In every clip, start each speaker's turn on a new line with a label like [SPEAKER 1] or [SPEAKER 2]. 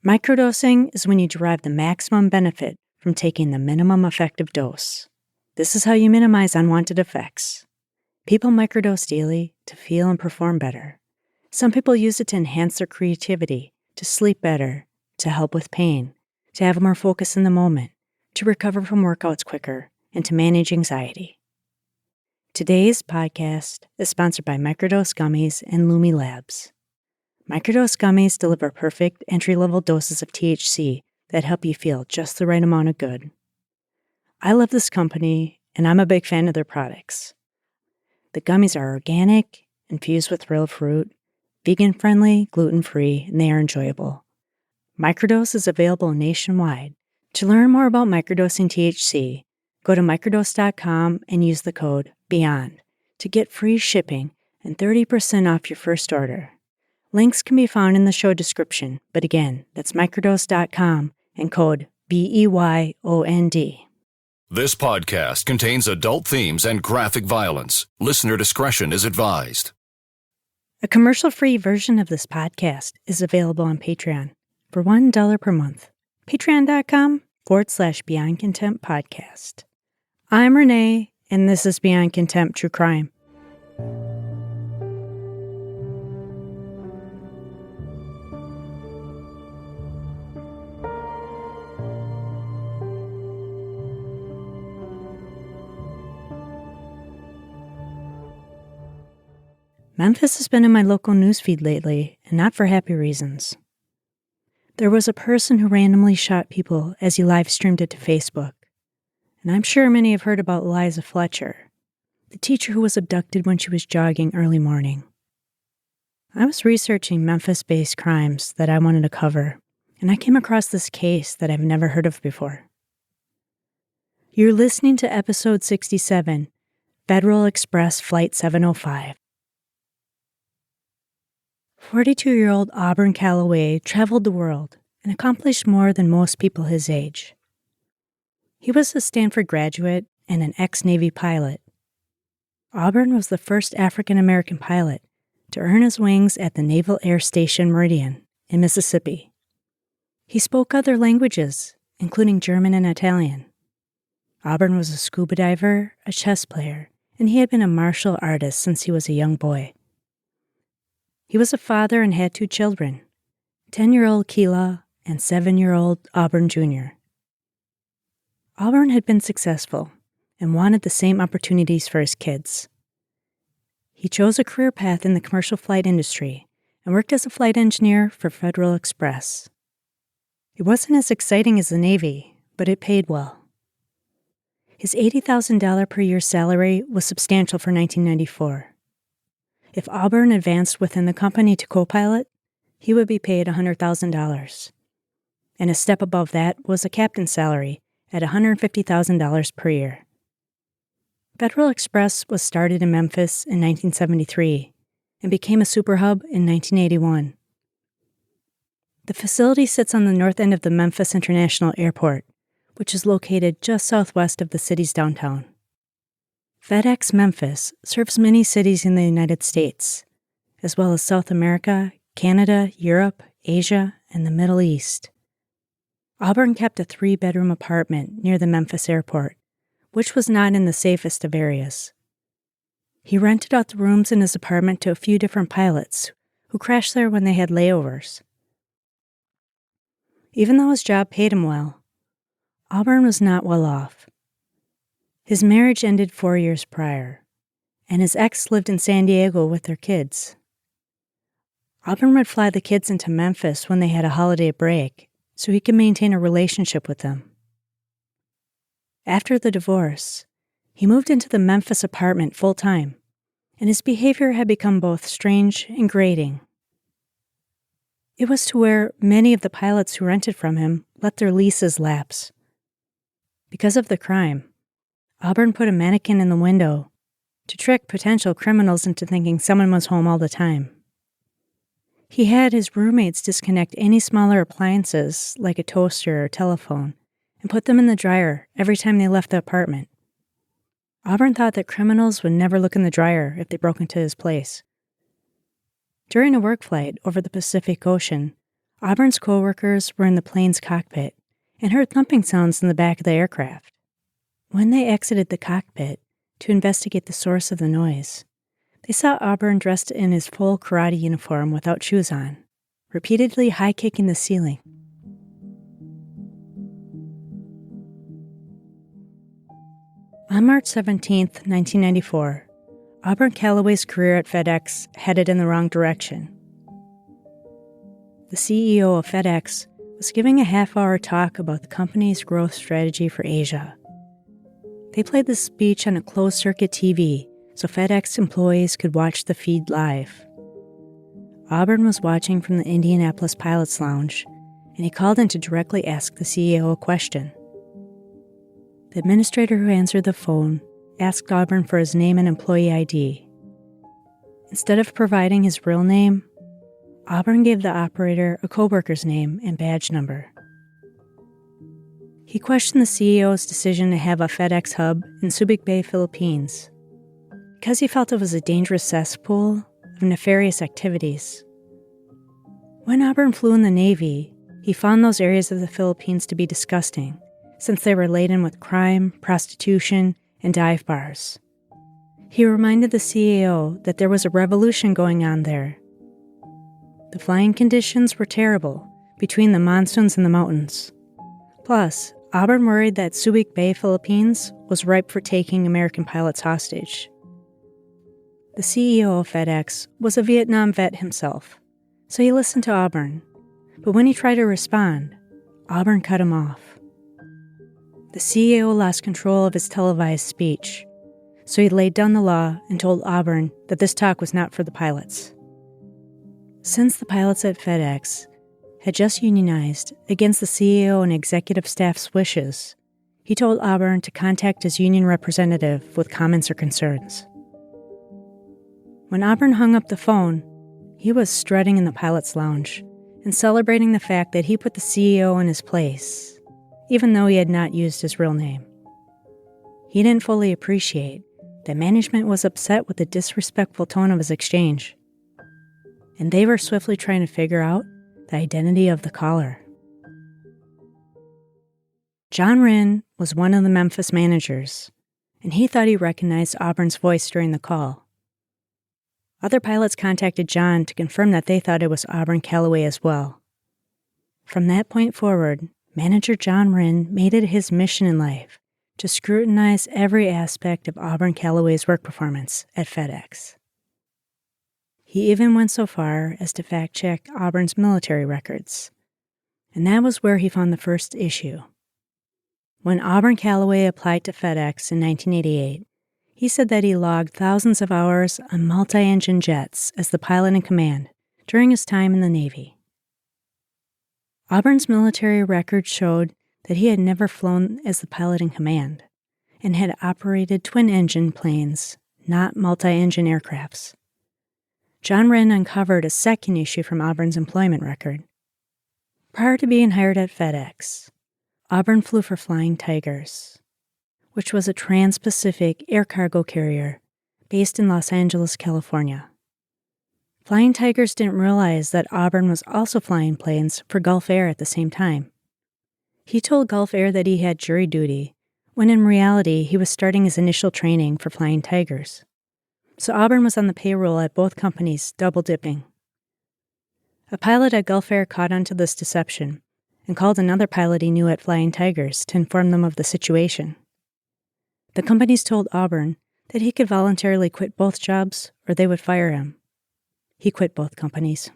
[SPEAKER 1] Microdosing is when you derive the maximum benefit from taking the minimum effective dose. This is how you minimize unwanted effects. People microdose daily to feel and perform better. Some people use it to enhance their creativity, to sleep better, to help with pain, to have more focus in the moment, to recover from workouts quicker, and to manage anxiety. Today's podcast is sponsored by Microdose Gummies and Lumi Labs. Microdose Gummies deliver perfect entry-level doses of THC that help you feel just the right amount of good. I love this company, and I'm a big fan of their products. The gummies are organic, infused with real fruit, vegan-friendly, gluten-free, and they are enjoyable. Microdose is available nationwide. To learn more about microdosing THC, go to microdose.com and use the code BEYOND to get free shipping and 30% off your first order. Links can be found in the show description, but again, that's microdose.com and code BEYOND.
[SPEAKER 2] This podcast contains adult themes and graphic violence. Listener discretion is advised.
[SPEAKER 1] A commercial-free version of this podcast is available on Patreon for $1 per month. Patreon.com/Beyond Contempt podcast. I'm Renee, and this is Beyond Contempt True Crime. Memphis has been in my local newsfeed lately, and not for happy reasons. There was a person who randomly shot people as he live-streamed it to Facebook. And I'm sure many have heard about Liza Fletcher, the teacher who was abducted when she was jogging early morning. I was researching Memphis-based crimes that I wanted to cover, and I came across this case that I've never heard of before. You're listening to episode 67, Federal Express Flight 705. 42-year-old Auburn Calloway traveled the world and accomplished more than most people his age. He was a Stanford graduate and an ex-Navy pilot. Auburn was the first African-American pilot to earn his wings at the Naval Air Station Meridian in Mississippi. He spoke other languages, including German and Italian. Auburn was a scuba diver, a chess player, and he had been a martial artist since he was a young boy. He was a father and had 2 children, 10-year-old Keela and 7-year-old Auburn Jr. Auburn had been successful and wanted the same opportunities for his kids. He chose a career path in the commercial flight industry and worked as a flight engineer for Federal Express. It wasn't as exciting as the Navy, but it paid well. His $80,000 per year salary was substantial for 1994. If Auburn advanced within the company to co-pilot, he would be paid $100,000. And a step above that was a captain's salary at $150,000 per year. Federal Express was started in Memphis in 1973 and became a super hub in 1981. The facility sits on the north end of the Memphis International Airport, which is located just southwest of the city's downtown. FedEx Memphis serves many cities in the United States, as well as South America, Canada, Europe, Asia, and the Middle East. Auburn kept a 3-bedroom apartment near the Memphis airport, which was not in the safest of areas. He rented out the rooms in his apartment to a few different pilots who crashed there when they had layovers. Even though his job paid him well, Auburn was not well off. His marriage ended 4 years prior, and his ex lived in San Diego with their kids. Auburn would fly the kids into Memphis when they had a holiday break so he could maintain a relationship with them. After the divorce, he moved into the Memphis apartment full-time, and his behavior had become both strange and grating. It was to where many of the pilots who rented from him let their leases lapse. Because of the crime, Auburn put a mannequin in the window to trick potential criminals into thinking someone was home all the time. He had his roommates disconnect any smaller appliances, like a toaster or telephone, and put them in the dryer every time they left the apartment. Auburn thought that criminals would never look in the dryer if they broke into his place. During a work flight over the Pacific Ocean, Auburn's coworkers were in the plane's cockpit and heard thumping sounds in the back of the aircraft. When they exited the cockpit to investigate the source of the noise, they saw Auburn dressed in his full karate uniform without shoes on, repeatedly high-kicking the ceiling. On March 17, 1994, Auburn Calloway's career at FedEx headed in the wrong direction. The CEO of FedEx was giving a half-hour talk about the company's growth strategy for Asia. They played the speech on a closed-circuit TV so FedEx employees could watch the feed live. Auburn was watching from the Indianapolis Pilots Lounge, and he called in to directly ask the CEO a question. The administrator who answered the phone asked Auburn for his name and employee ID. Instead of providing his real name, Auburn gave the operator a coworker's name and badge number. He questioned the CEO's decision to have a FedEx hub in Subic Bay, Philippines, because he felt it was a dangerous cesspool of nefarious activities. When Auburn flew in the Navy, he found those areas of the Philippines to be disgusting, since they were laden with crime, prostitution, and dive bars. He reminded the CEO that there was a revolution going on there. The flying conditions were terrible between the monsoons and the mountains. Plus, Auburn worried that Subic Bay, Philippines was ripe for taking American pilots hostage. The CEO of FedEx was a Vietnam vet himself, so he listened to Auburn. But when he tried to respond, Auburn cut him off. The CEO lost control of his televised speech, so he laid down the law and told Auburn that this talk was not for the pilots. Since the pilots at FedEx had just unionized against the CEO and executive staff's wishes, he told Auburn to contact his union representative with comments or concerns. When Auburn hung up the phone, he was strutting in the pilot's lounge and celebrating the fact that he put the CEO in his place, even though he had not used his real name. He didn't fully appreciate that management was upset with the disrespectful tone of his exchange, and they were swiftly trying to figure out the identity of the caller. John Wren was one of the Memphis managers, and he thought he recognized Auburn's voice during the call. Other pilots contacted John to confirm that they thought it was Auburn Calloway as well. From that point forward, Manager John Wren made it his mission in life to scrutinize every aspect of Auburn Calloway's work performance at FedEx. He even went so far as to fact-check Auburn's military records, and that was where he found the first issue. When Auburn Calloway applied to FedEx in 1988, he said that he logged thousands of hours on multi-engine jets as the pilot in command during his time in the Navy. Auburn's military record showed that he had never flown as the pilot in command and had operated twin-engine planes, not multi-engine aircrafts. John Wren uncovered a second issue from Auburn's employment record. Prior to being hired at FedEx, Auburn flew for Flying Tigers, which was a trans-Pacific air cargo carrier based in Los Angeles, California. Flying Tigers didn't realize that Auburn was also flying planes for Gulf Air at the same time. He told Gulf Air that he had jury duty, when in reality he was starting his initial training for Flying Tigers. So Auburn was on the payroll at both companies, double-dipping. A pilot at Gulf Air caught on to this deception and called another pilot he knew at Flying Tigers to inform them of the situation. The companies told Auburn that he could voluntarily quit both jobs or they would fire him. He quit both companies.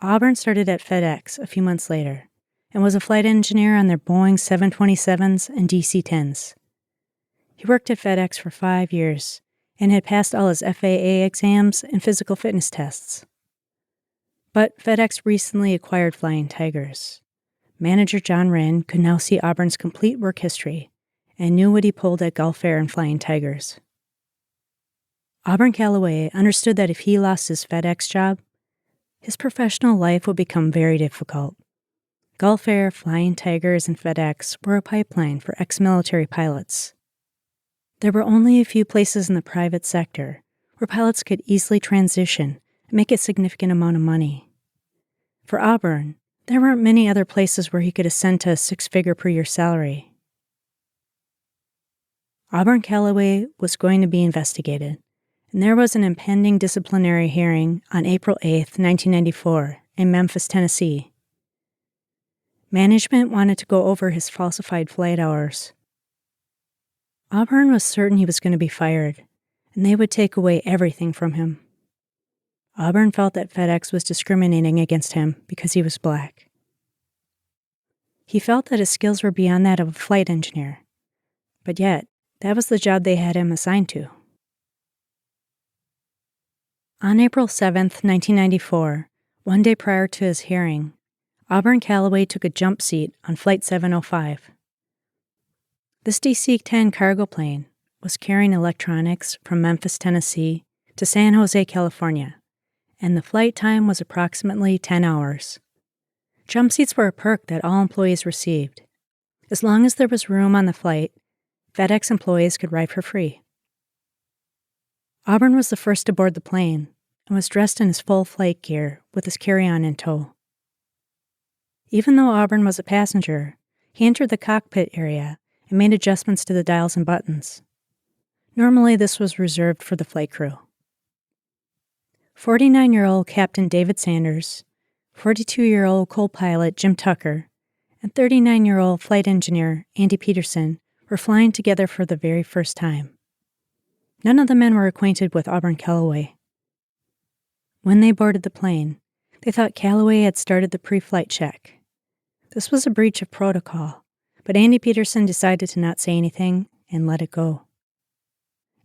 [SPEAKER 1] Auburn started at FedEx a few months later and was a flight engineer on their Boeing 727s and DC-10s. He worked at FedEx for 5 years and had passed all his FAA exams and physical fitness tests. But FedEx recently acquired Flying Tigers. Manager John Wren could now see Auburn's complete work history and knew what he pulled at Gulf Air and Flying Tigers. Auburn Calloway understood that if he lost his FedEx job, his professional life would become very difficult. Gulf Air, Flying Tigers, and FedEx were a pipeline for ex-military pilots. There were only a few places in the private sector where pilots could easily transition and make a significant amount of money. For Auburn, there weren't many other places where he could ascend to a six-figure per year salary. Auburn Calloway was going to be investigated, and there was an impending disciplinary hearing on April 8, 1994, in Memphis, Tennessee. Management wanted to go over his falsified flight hours. Auburn was certain he was going to be fired, and they would take away everything from him. Auburn felt that FedEx was discriminating against him because he was black. He felt that his skills were beyond that of a flight engineer, but yet, that was the job they had him assigned to. On April 7, 1994, one day prior to his hearing, Auburn Calloway took a jump seat on Flight 705. This DC-10 cargo plane was carrying electronics from Memphis, Tennessee to San Jose, California, and the flight time was approximately 10 hours. Jump seats were a perk that all employees received. As long as there was room on the flight, FedEx employees could ride for free. Auburn was the first to board the plane and was dressed in his full flight gear with his carry-on in tow. Even though Auburn was a passenger, he entered the cockpit area and made adjustments to the dials and buttons. Normally, this was reserved for the flight crew. 49-year-old Captain David Sanders, 42-year-old co-pilot Jim Tucker, and 39-year-old flight engineer Andy Peterson were flying together for the very first time. None of the men were acquainted with Auburn Calloway. When they boarded the plane, they thought Calloway had started the pre-flight check. This was a breach of protocol, but Andy Peterson decided to not say anything and let it go.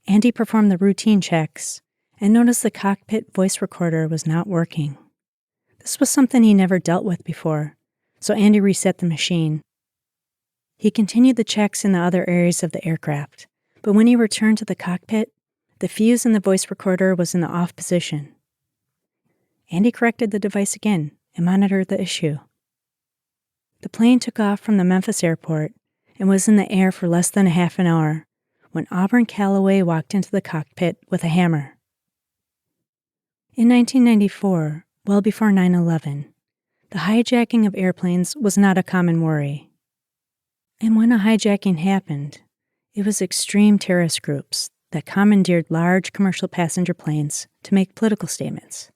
[SPEAKER 1] Andy performed the routine checks and noticed the cockpit voice recorder was not working. This was something he never dealt with before, so Andy reset the machine. He continued the checks in the other areas of the aircraft, but when he returned to the cockpit, the fuse in the voice recorder was in the off position. Andy corrected the device again and monitored the issue. The plane took off from the Memphis airport and was in the air for less than a half an hour when Auburn Calloway walked into the cockpit with a hammer. In 1994, well before 9/11, the hijacking of airplanes was not a common worry. And when a hijacking happened, it was extreme terrorist groups that commandeered large commercial passenger planes to make political statements.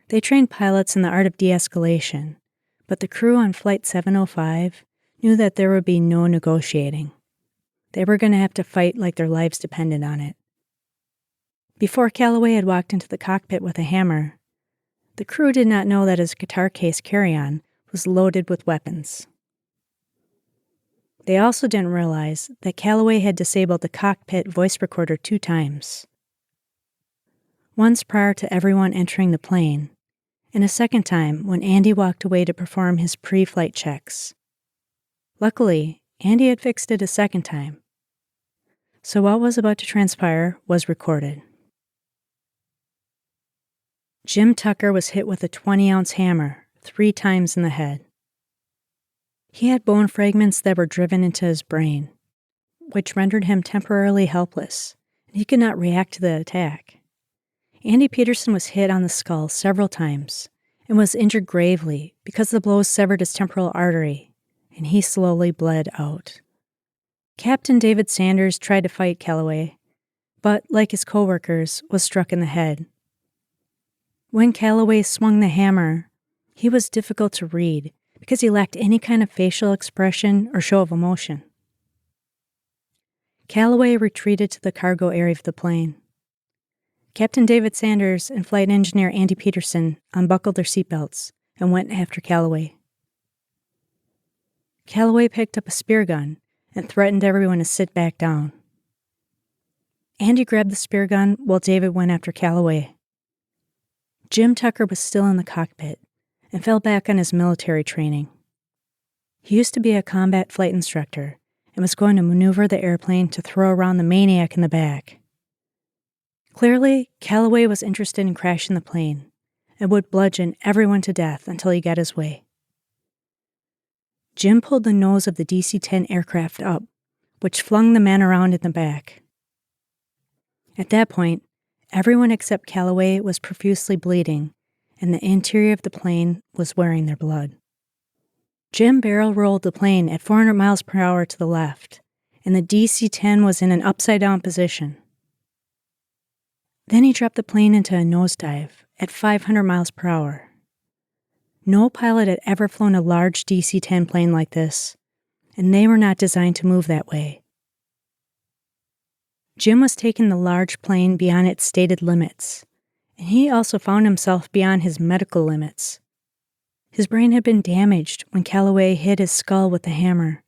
[SPEAKER 1] They trained pilots in the art of de-escalation, but the crew on Flight 705 knew that there would be no negotiating. They were going to have to fight like their lives depended on it. Before Calloway had walked into the cockpit with a hammer, the crew did not know that his guitar case carry-on was loaded with weapons. They also didn't realize that Calloway had disabled the cockpit voice recorder 2 times. Once prior to everyone entering the plane, and a second time when Andy walked away to perform his pre-flight checks. Luckily, Andy had fixed it a second time. So what was about to transpire was recorded. Jim Tucker was hit with a 20-ounce hammer 3 times in the head. He had bone fragments that were driven into his brain, which rendered him temporarily helpless, and he could not react to the attack. Andy Peterson was hit on the skull several times and was injured gravely because the blows severed his temporal artery, and he slowly bled out. Captain David Sanders tried to fight Calloway, but, like his co-workers, was struck in the head. When Calloway swung the hammer, he was difficult to read because he lacked any kind of facial expression or show of emotion. Calloway retreated to the cargo area of the plane. Captain David Sanders and flight engineer Andy Peterson unbuckled their seatbelts and went after Calloway. Calloway picked up a spear gun and threatened everyone to sit back down. Andy grabbed the spear gun while David went after Calloway. Jim Tucker was still in the cockpit and fell back on his military training. He used to be a combat flight instructor and was going to maneuver the airplane to throw around the maniac in the back. Clearly, Calloway was interested in crashing the plane and would bludgeon everyone to death until he got his way. Jim pulled the nose of the DC-10 aircraft up, which flung the men around in the back. At that point, everyone except Calloway was profusely bleeding, and the interior of the plane was wearing their blood. Jim barrel rolled the plane at 400 miles per hour to the left, and the DC-10 was in an upside-down position. Then he dropped the plane into a nosedive at 500 miles per hour. No pilot had ever flown a large DC-10 plane like this, and they were not designed to move that way. Jim was taking the large plane beyond its stated limits, and he also found himself beyond his medical limits. His brain had been damaged when Calloway hit his skull with the hammer.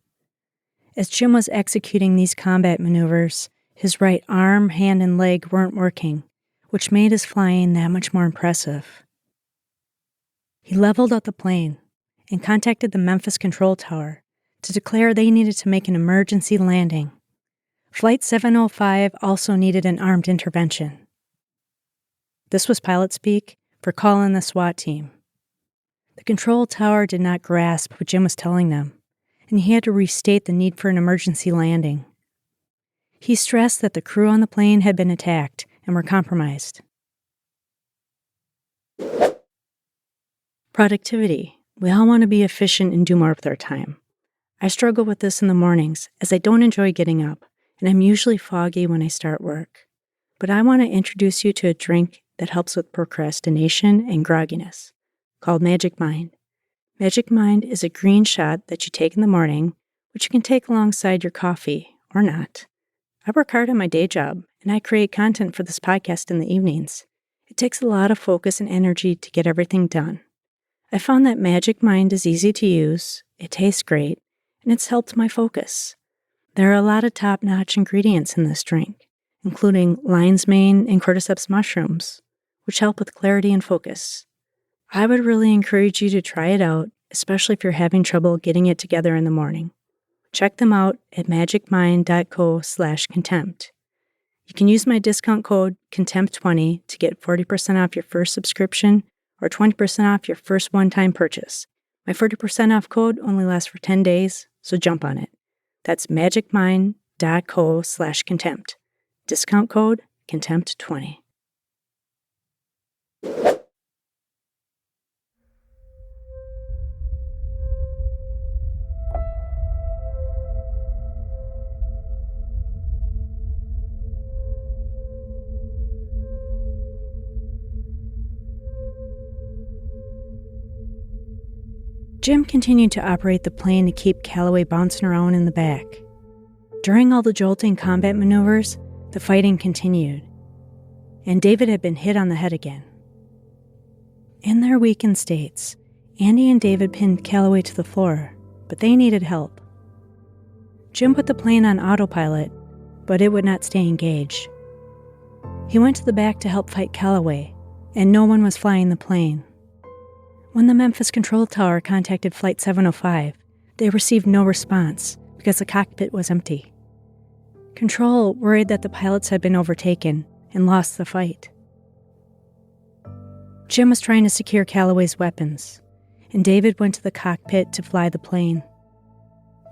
[SPEAKER 1] As Jim was executing these combat maneuvers, his right arm, hand, and leg weren't working, which made his flying that much more impressive. He leveled out the plane and contacted the Memphis control tower to declare they needed to make an emergency landing. Flight 705 also needed an armed intervention. This was pilot speak for call in the SWAT team. The control tower did not grasp what Jim was telling them, and he had to restate the need for an emergency landing. He stressed that the crew on the plane had been attacked and were compromised. Productivity. We all want to be efficient and do more with our time. I struggle with this in the mornings as I don't enjoy getting up, and I'm usually foggy when I start work. But I want to introduce you to a drink that helps with procrastination and grogginess, called Magic Mind. Magic Mind is a green shot that you take in the morning, which you can take alongside your coffee, or not. I work hard on my day job, and I create content for this podcast in the evenings. It takes a lot of focus and energy to get everything done. I found that Magic Mind is easy to use, it tastes great, and it's helped my focus. There are a lot of top-notch ingredients in this drink, including lion's mane and cordyceps mushrooms, which help with clarity and focus. I would really encourage you to try it out, especially if you're having trouble getting it together in the morning. Check them out at magicmind.co/contempt. You can use my discount code CONTEMPT20 to get 40% off your first subscription or 20% off your first one-time purchase. My 40% off code only lasts for 10 days, so jump on it. That's magicmind.co/contempt. Discount code CONTEMPT20. Jim continued to operate the plane to keep Calloway bouncing around in the back. During all the jolting combat maneuvers, the fighting continued, and David had been hit on the head again. In their weakened states, Andy and David pinned Calloway to the floor, but they needed help. Jim put the plane on autopilot, but it would not stay engaged. He went to the back to help fight Calloway, and no one was flying the plane. When the Memphis control tower contacted Flight 705, they received no response because the cockpit was empty. Control worried that the pilots had been overtaken and lost the fight. Jim was trying to secure Calloway's weapons, and David went to the cockpit to fly the plane.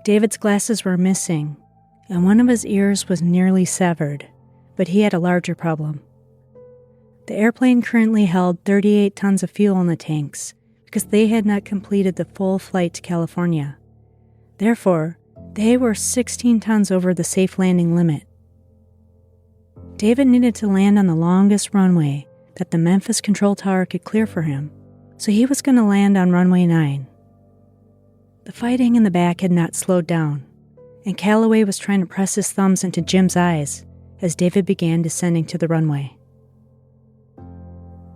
[SPEAKER 1] David's glasses were missing, and one of his ears was nearly severed, but he had a larger problem. The airplane currently held 38 tons of fuel in the tanks, because they had not completed the full flight to California. Therefore, they were 16 tons over the safe landing limit. David needed to land on the longest runway that the Memphis control tower could clear for him, so he was going to land on runway 9. The fighting in the back had not slowed down, and Calloway was trying to press his thumbs into Jim's eyes as David began descending to the runway.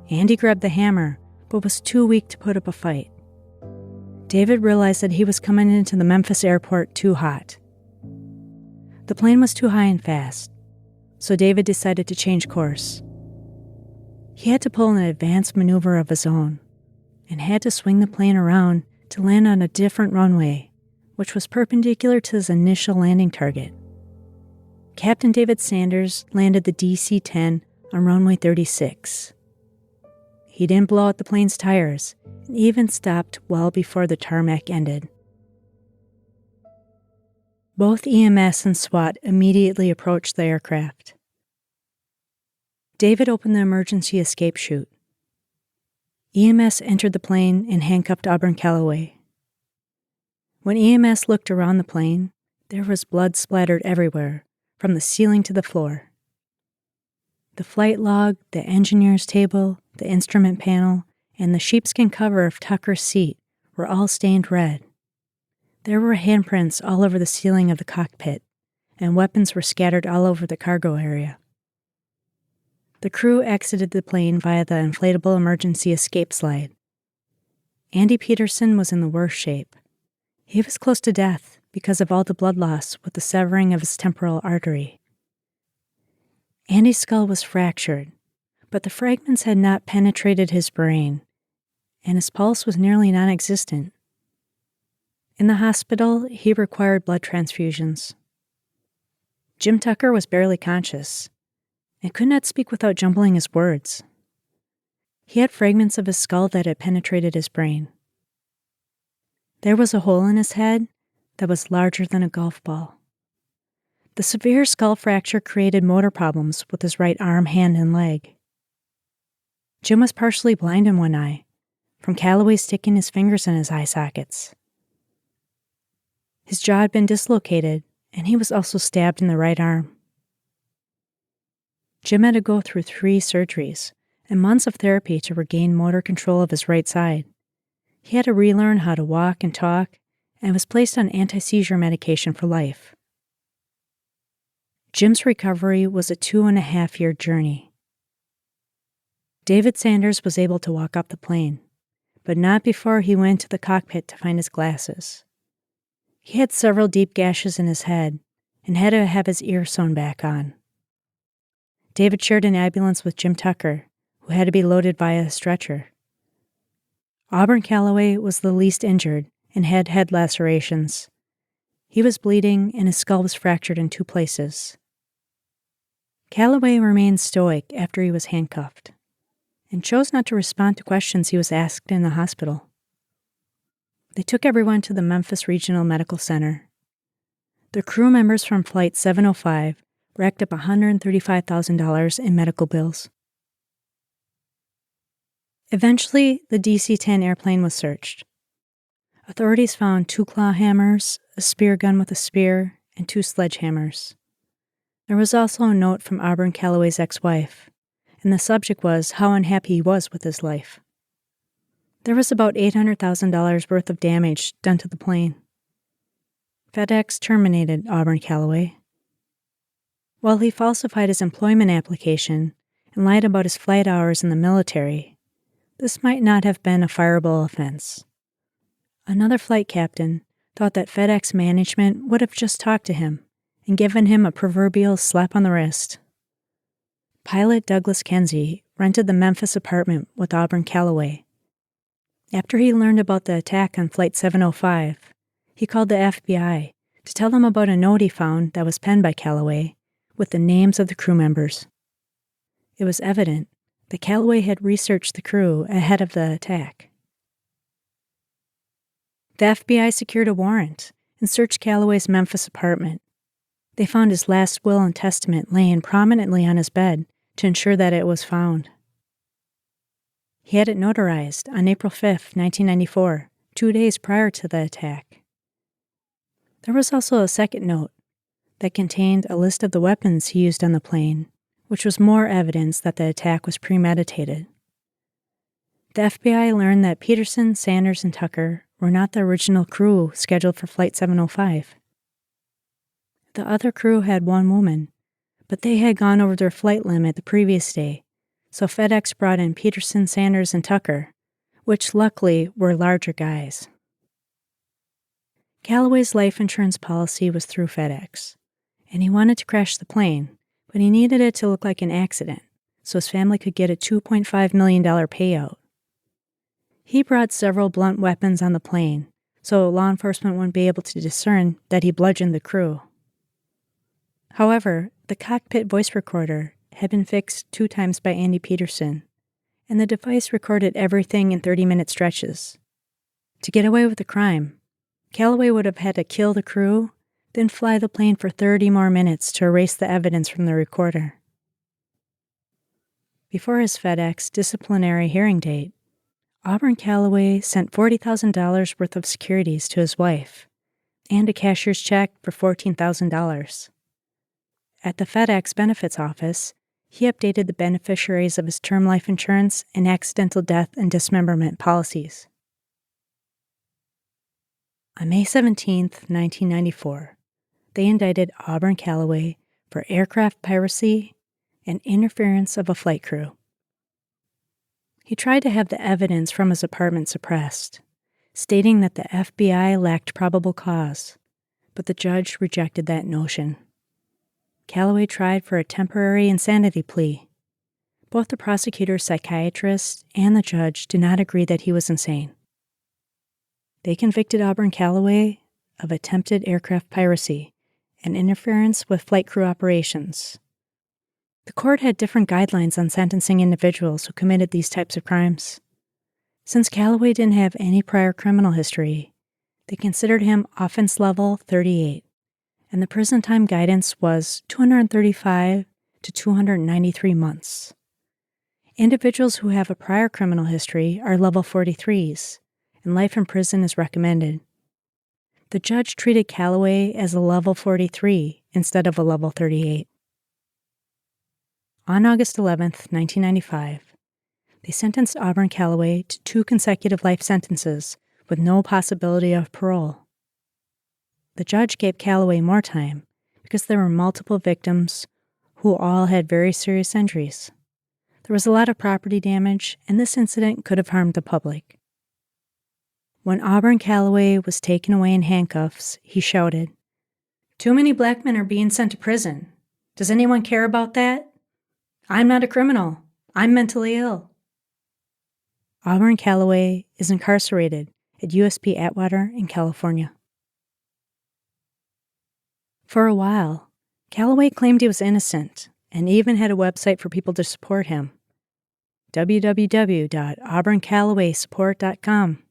[SPEAKER 1] Andy grabbed the hammer, but was too weak to put up a fight. David realized that he was coming into the Memphis airport too hot. The plane was too high and fast, so David decided to change course. He had to pull an advanced maneuver of his own, and had to swing the plane around to land on a different runway, which was perpendicular to his initial landing target. Captain David Sanders landed the DC-10 on runway 36. He didn't blow out the plane's tires, and even stopped well before the tarmac ended. Both EMS and SWAT immediately approached the aircraft. David opened the emergency escape chute. EMS entered the plane and handcuffed Auburn Calloway. When EMS looked around the plane, there was blood splattered everywhere, from the ceiling to the floor. The flight log, the engineer's table, the instrument panel, and the sheepskin cover of Tucker's seat were all stained red. There were handprints all over the ceiling of the cockpit, and weapons were scattered all over the cargo area. The crew exited the plane via the inflatable emergency escape slide. Andy Peterson was in the worst shape. He was close to death because of all the blood loss with the severing of his temporal artery. Andy's skull was fractured, but the fragments had not penetrated his brain, and his pulse was nearly non-existent. In the hospital, he required blood transfusions. Jim Tucker was barely conscious and could not speak without jumbling his words. He had fragments of his skull that had penetrated his brain. There was a hole in his head that was larger than a golf ball. The severe skull fracture created motor problems with his right arm, hand, and leg. Jim was partially blind in one eye, from Calloway sticking his fingers in his eye sockets. His jaw had been dislocated, and he was also stabbed in the right arm. Jim had to go through 3 surgeries and months of therapy to regain motor control of his right side. He had to relearn how to walk and talk, and was placed on anti-seizure medication for life. Jim's recovery was a 2.5-year journey. David Sanders was able to walk up the plane, but not before he went to the cockpit to find his glasses. He had several deep gashes in his head and had to have his ear sewn back on. David shared an ambulance with Jim Tucker, who had to be loaded via a stretcher. Auburn Calloway was the least injured and had head lacerations. He was bleeding and his skull was fractured in 2 places. Calloway remained stoic after he was handcuffed and chose not to respond to questions he was asked in the hospital. They took everyone to the Memphis Regional Medical Center. The crew members from Flight 705 racked up $135,000 in medical bills. Eventually, the DC-10 airplane was searched. Authorities found 2 claw hammers, a spear gun with a spear, and 2 sledgehammers. There was also a note from Auburn Calloway's ex-wife, and the subject was how unhappy he was with his life. There was about $800,000 worth of damage done to the plane. FedEx terminated Auburn Calloway. While he falsified his employment application and lied about his flight hours in the military, this might not have been a fireable offense. Another flight captain thought that FedEx management would have just talked to him and given him a proverbial slap on the wrist. Pilot Douglas Kenzie rented the Memphis apartment with Auburn Calloway. After he learned about the attack on Flight 705, he called the FBI to tell them about a note he found that was penned by Calloway with the names of the crew members. It was evident that Calloway had researched the crew ahead of the attack. The FBI secured a warrant and searched Calloway's Memphis apartment. They found his last will and testament laying prominently on his bed to ensure that it was found. He had it notarized on April 5, 1994, 2 days prior to the attack. There was also a second note that contained a list of the weapons he used on the plane, which was more evidence that the attack was premeditated. The FBI learned that Peterson, Sanders, and Tucker were not the original crew scheduled for Flight 705. The other crew had 1 woman, but they had gone over their flight limit the previous day, so FedEx brought in Peterson, Sanders, and Tucker, which luckily were larger guys. Calloway's life insurance policy was through FedEx, and he wanted to crash the plane, but he needed it to look like an accident, so his family could get a $2.5 million payout. He brought several blunt weapons on the plane, so law enforcement wouldn't be able to discern that he bludgeoned the crew. However, the cockpit voice recorder had been fixed 2 times by Andy Peterson, and the device recorded everything in 30-minute stretches. To get away with the crime, Calloway would have had to kill the crew, then fly the plane for 30 more minutes to erase the evidence from the recorder. Before his FedEx disciplinary hearing date, Auburn Calloway sent $40,000 worth of securities to his wife and a cashier's check for $14,000. At the FedEx benefits office, he updated the beneficiaries of his term life insurance and accidental death and dismemberment policies. On May 17, 1994, they indicted Auburn Calloway for aircraft piracy and interference of a flight crew. He tried to have the evidence from his apartment suppressed, stating that the FBI lacked probable cause, but the judge rejected that notion. Calloway tried for a temporary insanity plea. Both the prosecutor's psychiatrist and the judge did not agree that he was insane. They convicted Auburn Calloway of attempted aircraft piracy and interference with flight crew operations. The court had different guidelines on sentencing individuals who committed these types of crimes. Since Calloway didn't have any prior criminal history, they considered him offense level 38, and the prison time guidance was 235 to 293 months. Individuals who have a prior criminal history are level 43s, and life in prison is recommended. The judge treated Calloway as a level 43 instead of a level 38. On August 11, 1995, they sentenced Auburn Calloway to 2 consecutive life sentences with no possibility of parole. The judge gave Calloway more time because there were multiple victims who all had very serious injuries. There was a lot of property damage, and this incident could have harmed the public. When Auburn Calloway was taken away in handcuffs, he shouted, "Too many black men are being sent to prison. Does anyone care about that? I'm not a criminal. I'm mentally ill." Auburn Calloway is incarcerated at USP Atwater in California. For a while, Calloway claimed he was innocent and even had a website for people to support him, www.auburncallawaysupport.com.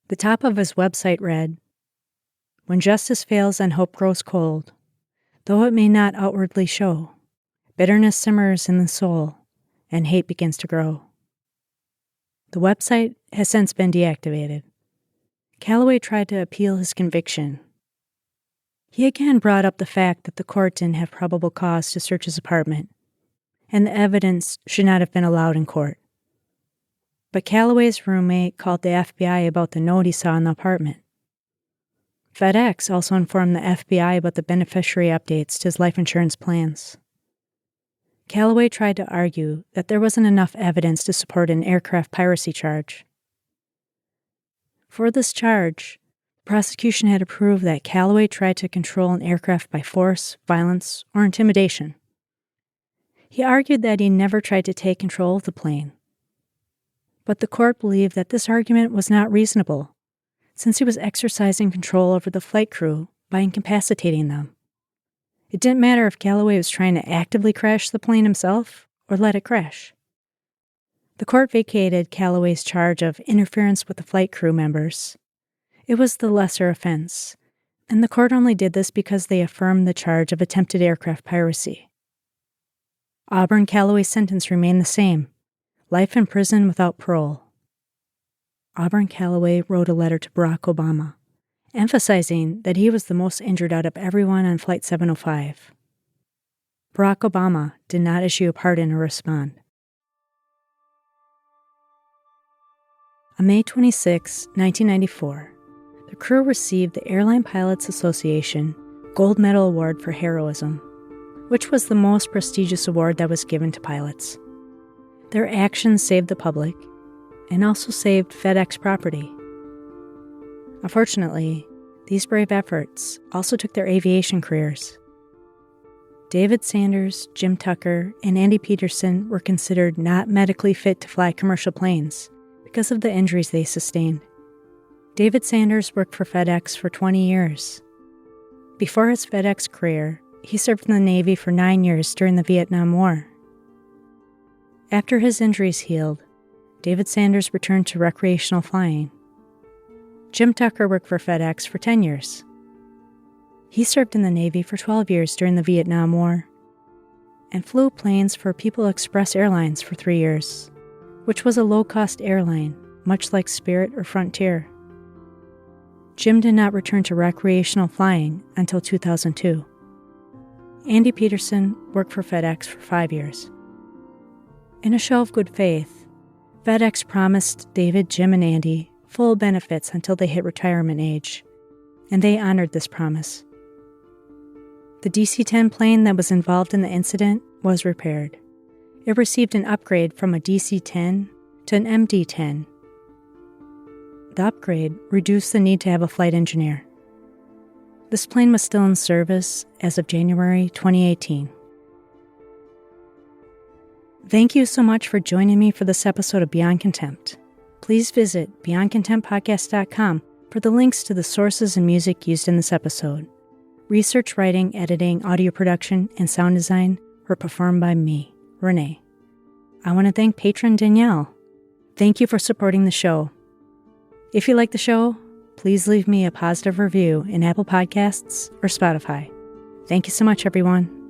[SPEAKER 1] The top of his website read, "When justice fails and hope grows cold, though it may not outwardly show, bitterness simmers in the soul, and hate begins to grow." The website has since been deactivated. Calloway tried to appeal his conviction. He again brought up the fact that the court didn't have probable cause to search his apartment, and the evidence should not have been allowed in court. But Calloway's roommate called the FBI about the note he saw in the apartment. FedEx also informed the FBI about the beneficiary updates to his life insurance plans. Calloway tried to argue that there wasn't enough evidence to support an aircraft piracy charge. For this charge, the prosecution had to prove that Calloway tried to control an aircraft by force, violence, or intimidation. He argued that he never tried to take control of the plane. But the court believed that this argument was not reasonable, since he was exercising control over the flight crew by incapacitating them. It didn't matter if Calloway was trying to actively crash the plane himself or let it crash. The court vacated Calloway's charge of interference with the flight crew members. It was the lesser offense, and the court only did this because they affirmed the charge of attempted aircraft piracy. Auburn Calloway's sentence remained the same: life in prison without parole. Auburn Calloway wrote a letter to Barack Obama, emphasizing that he was the most injured out of everyone on Flight 705. Barack Obama did not issue a pardon or respond. On May 26, 1994, the crew received the Airline Pilots Association Gold Medal Award for Heroism, which was the most prestigious award that was given to pilots. Their actions saved the public and also saved FedEx property. Unfortunately, these brave efforts also took their aviation careers. David Sanders, Jim Tucker, and Andy Peterson were considered not medically fit to fly commercial planes because of the injuries they sustained. David Sanders worked for FedEx for 20 years. Before his FedEx career, he served in the Navy for 9 years during the Vietnam War. After his injuries healed, David Sanders returned to recreational flying. Jim Tucker worked for FedEx for 10 years. He served in the Navy for 12 years during the Vietnam War and flew planes for People Express Airlines for 3 years. which was a low-cost airline, much like Spirit or Frontier. Jim did not return to recreational flying until 2002. Andy Peterson worked for FedEx for 5 years. In a show of good faith, FedEx promised David, Jim, and Andy full benefits until they hit retirement age, and they honored this promise. The DC-10 plane that was involved in the incident was repaired. It received an upgrade from a DC-10 to an MD-10. The upgrade reduced the need to have a flight engineer. This plane was still in service as of January 2018. Thank you so much for joining me for this episode of Beyond Contempt. Please visit beyondcontemptpodcast.com for the links to the sources and music used in this episode. Research, writing, editing, audio production, and sound design were performed by me, Renee. I want to thank patron Danielle. Thank you for supporting the show. If you like the show, please leave me a positive review in Apple Podcasts or Spotify. Thank you so much, everyone.